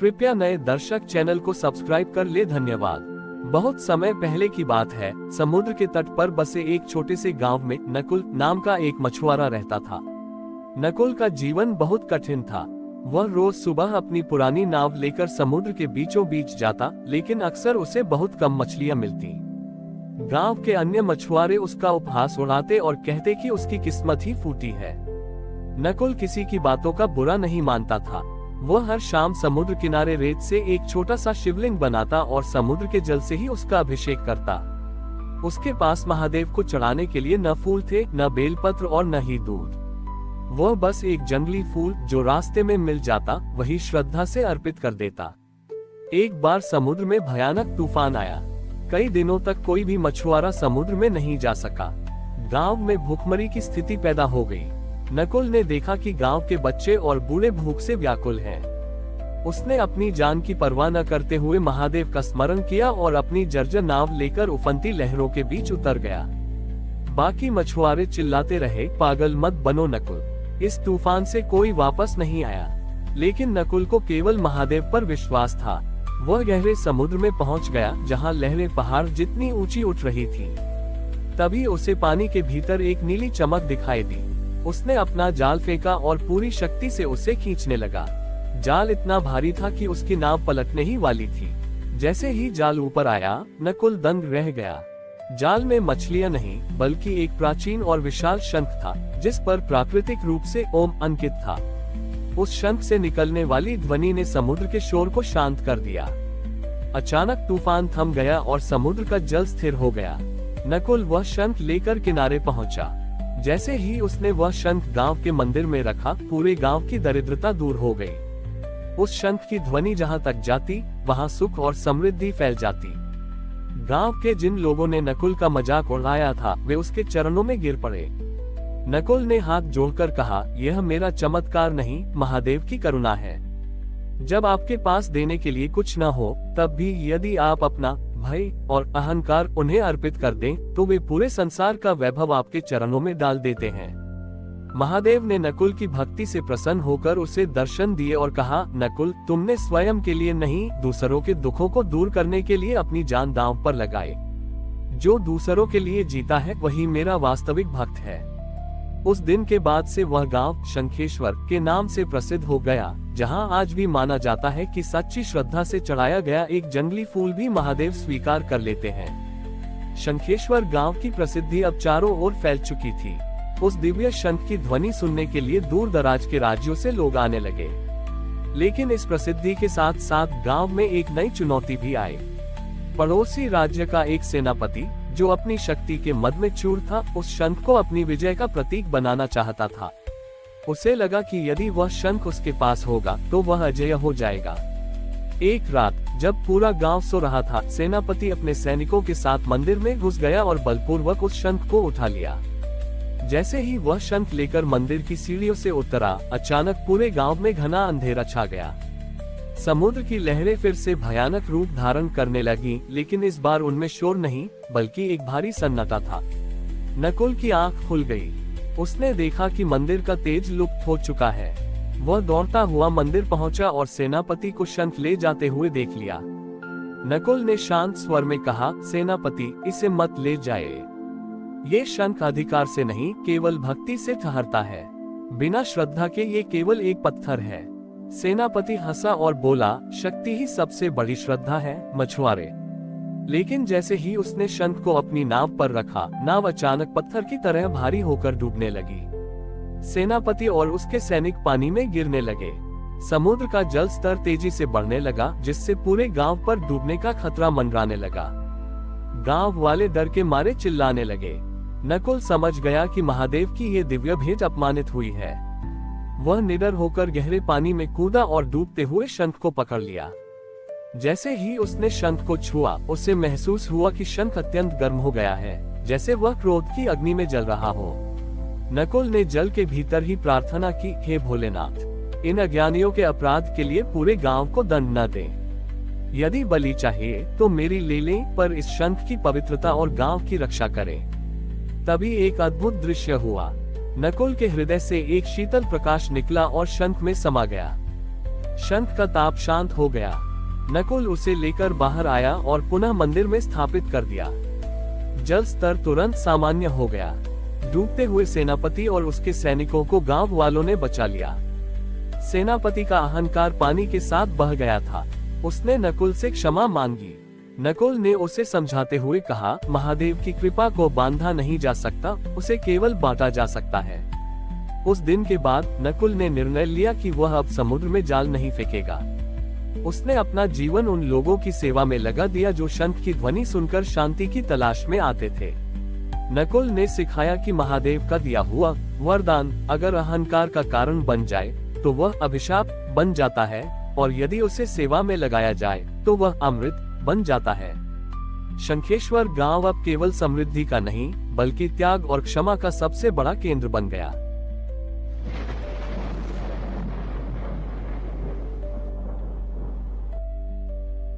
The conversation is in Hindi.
कृपया नए दर्शक चैनल को सब्सक्राइब कर ले। धन्यवाद। बहुत समय पहले की बात है, समुद्र के तट पर बसे एक छोटे से गांव में नकुल नाम का एक मछुआरा रहता था। नकुल का जीवन बहुत कठिन था। वह रोज सुबह अपनी पुरानी नाव लेकर समुद्र के बीचों बीच जाता, लेकिन अक्सर उसे बहुत कम मछलियां मिलती। गांव के अन्य मछुआरे उसका उपहास उड़ाते और कहते कि उसकी किस्मत ही फूटी है। नकुल किसी की बातों का बुरा नहीं मानता था। वह हर शाम समुद्र किनारे रेत से एक छोटा सा शिवलिंग बनाता और समुद्र के जल से ही उसका अभिषेक करता। उसके पास महादेव को चढ़ाने के लिए न फूल थे, न बेलपत्र और न ही दूध। वह बस एक जंगली फूल जो रास्ते में मिल जाता वही श्रद्धा से अर्पित कर देता। एक बार समुद्र में भयानक तूफान आया। कई दिनों तक कोई भी मछुआरा समुद्र में नहीं जा सका। गांव में भूखमरी की स्थिति पैदा हो गई। नकुल ने देखा कि गांव के बच्चे और बूढ़े भूख से व्याकुल हैं। उसने अपनी जान की परवाह न करते हुए महादेव का स्मरण किया और अपनी जर्जर नाव लेकर उफनती लहरों के बीच उतर गया। बाकी मछुआरे चिल्लाते रहे, पागल मत बनो नकुल, इस तूफान से कोई वापस नहीं आया। लेकिन नकुल को केवल महादेव पर विश्वास था। वह गहरे समुद्र में पहुंच गया, जहां लहरें पहाड़ जितनी ऊंची उठ रही थी। तभी उसे पानी के भीतर एक नीली चमक दिखाई दी। उसने अपना जाल फेंका और पूरी शक्ति से उसे खींचने लगा। जाल इतना भारी था कि उसकी नाव पलटने ही वाली थी। जैसे ही जाल ऊपर आया, नकुल दंग रह गया। जाल में मछलियां नहीं, बल्कि एक प्राचीन और विशाल शंख था, जिस पर प्राकृतिक रूप से ओम अंकित था। उस शंख से निकलने वाली ध्वनि ने समुद्र के शोर को शांत कर दिया। अचानक तूफान थम गया और समुद्र का जल स्थिर हो गया। नकुल वह शंख लेकर किनारे पहुंचा। जैसे ही उसने वह शंख गांव के मंदिर में रखा, पूरे गांव की दरिद्रता दूर हो गई। उस शंख की ध्वनि जहां तक जाती, वहां सुख और समृद्धि फैल जाती। गांव के जिन लोगों ने नकुल का मजाक उड़ाया था, वे उसके चरणों में गिर पड़े। नकुल ने हाथ जोड़कर कहा, यह मेरा चमत्कार नहीं, महादेव की करुणा है। जब आपके पास देने के लिए कुछ न हो, तब भी यदि आप अपना भय और अहंकार उन्हें अर्पित कर दें, तो वे पूरे संसार का वैभव आपके चरणों में डाल देते हैं। महादेव ने नकुल की भक्ति से प्रसन्न होकर उसे दर्शन दिए और कहा, नकुल, तुमने स्वयं के लिए नहीं, दूसरों के दुखों को दूर करने के लिए अपनी जान दांव पर लगाई। जो दूसरों के लिए जीता है, वही मेरा वास्तविक भक्त है। उस दिन के बाद से वह गांव शंखेश्वर के नाम से प्रसिद्ध हो गया, जहां आज भी माना जाता है कि सच्ची श्रद्धा से चढ़ाया गया एक जंगली फूल भी महादेव स्वीकार कर लेते हैं। शंखेश्वर गांव की प्रसिद्धि अब चारों ओर फैल चुकी थी। उस दिव्य शंख की ध्वनि सुनने के लिए दूर दराज के राज्यों से लोग आने लगे। लेकिन इस प्रसिद्धि के साथ साथ गांव में एक नई चुनौती भी आई। पड़ोसी राज्य का एक सेनापति, जो अपनी शक्ति के मद में चूर था, उस शंख को अपनी विजय का प्रतीक बनाना चाहता था। उसे लगा कि यदि वह शंख उसके पास होगा तो वह अजेय हो जाएगा। एक रात जब पूरा गांव सो रहा था, सेनापति अपने सैनिकों के साथ मंदिर में घुस गया और बलपूर्वक उस शंख को उठा लिया। जैसे ही वह शंख लेकर मंदिर की सीढ़ियों से उतरा, अचानक पूरे गांव में घना अंधेरा छा गया। समुद्र की लहरें फिर से भयानक रूप धारण करने लगी, लेकिन इस बार उनमें शोर नहीं, बल्कि एक भारी सन्नाटा था। नकुल की आंख खुल गई। उसने देखा कि मंदिर का तेज लुप्त हो चुका है। वह दौड़ता हुआ मंदिर पहुंचा और सेनापति को शंख ले जाते हुए देख लिया। नकुल ने शांत स्वर में कहा, सेनापति, इसे मत ले जाइए। ये शंख अधिकार से नहीं, केवल भक्ति से ठहरता है। बिना श्रद्धा के ये केवल एक पत्थर है। सेनापति हंसा और बोला, शक्ति ही सबसे बड़ी श्रद्धा है, मछुआरे। लेकिन जैसे ही उसने शंख को अपनी नाव पर रखा, नाव अचानक पत्थर की तरह भारी होकर डूबने लगी। सेनापति और उसके सैनिक पानी में गिरने लगे। समुद्र का जल स्तर तेजी से बढ़ने लगा, जिससे पूरे गांव पर डूबने का खतरा मंडराने लगा। गांव वाले डर के मारे चिल्लाने लगे। नकुल समझ गया कि महादेव की ये दिव्य भेंट अपमानित हुई है। वह निडर होकर गहरे पानी में कूदा और डूबते हुए शंख को पकड़ लिया। जैसे ही उसने शंख को छुआ, उसे महसूस हुआ कि शंख अत्यंत गर्म हो गया है, जैसे वह क्रोध की अग्नि में जल रहा हो। नकुल ने जल के भीतर ही प्रार्थना की, हे भोलेनाथ, इन अज्ञानियों के अपराध के लिए पूरे गांव को दंड न दें। यदि बलि चाहिए तो मेरी ले लें, पर इस शंख की पवित्रता और गांव की रक्षा करें। तभी एक अद्भुत दृश्य हुआ। नकुल के हृदय से एक शीतल प्रकाश निकला और शंख में समा गया। शंख का ताप शांत हो गया। नकुल उसे लेकर बाहर आया और पुनः मंदिर में स्थापित कर दिया। जल स्तर तुरंत सामान्य हो गया। डूबते हुए सेनापति और उसके सैनिकों को गांव वालों ने बचा लिया। सेनापति का अहंकार पानी के साथ बह गया था। उसने नकुल से क्षमा मांगी। नकुल ने उसे समझाते हुए कहा, महादेव की कृपा को बांधा नहीं जा सकता, उसे केवल बांटा जा सकता है। उस दिन के बाद नकुल ने निर्णय लिया कि वह अब समुद्र में जाल नहीं फेंकेगा। उसने अपना जीवन उन लोगों की सेवा में लगा दिया जो शंख की ध्वनि सुनकर शांति की तलाश में आते थे। नकुल ने सिखाया कि महादेव का दिया हुआ वरदान अगर अहंकार का कारण बन जाए तो वह अभिशाप बन जाता है, और यदि उसे सेवा में लगाया जाए तो वह अमृत बन जाता है। शंखेश्वर गांव अब केवल समृद्धि का नहीं, बल्कि त्याग और क्षमा का सबसे बड़ा केंद्र बन गया।